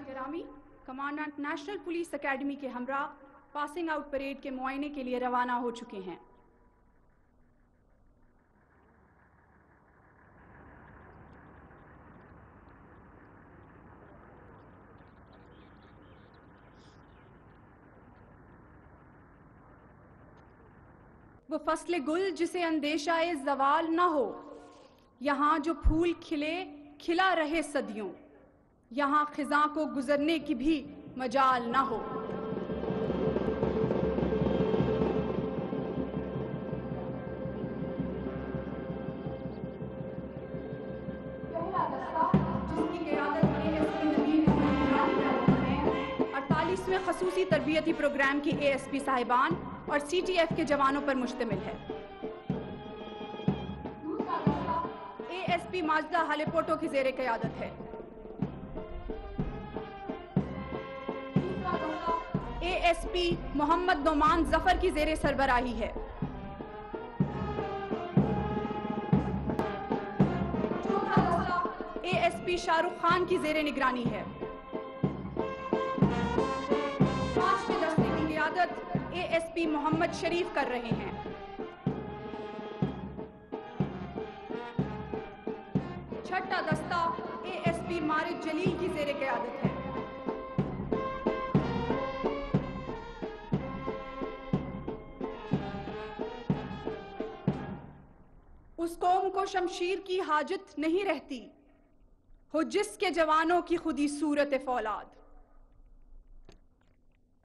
गिरामी, commandant national police academy के हमरा पासिंग आउट परेड के मुआयने के लिए रवाना हो चुके हैं। वो फसले गुल जिसे अंदेशाए ज़वाल न हो, यहाँ जो फूल खिले खिला रहे सदियों, यहाँ खिज़ां को गुजरने की भी मजाल न हो। पहला दस्ता, जिसकी क़यादत ASP नवीन हैं, 48वें खसूसी तरबियती प्रोग्राम की ASP साहिबान और CTF के जवानों पर मुश्तमिल है। ASP माजदा हालेपोटो की ज़ेरे क़यादत है। ASP मोहम्मद नोमान जफर की ज़ेरे सरबराही है। ASP शाहरुख खान की ज़ेरे निगरानी है। 5वें दस्ते की क़यादत ASP मोहम्मद शरीफ कर रहे हैं। छठा दस्ता ASP मारिद जलील की ज़ेरे क़यादत है। उस कौम को शमशीर की हाजत नहीं रहती, हो जिसके जवानों की खुदी सूरत फौलाद।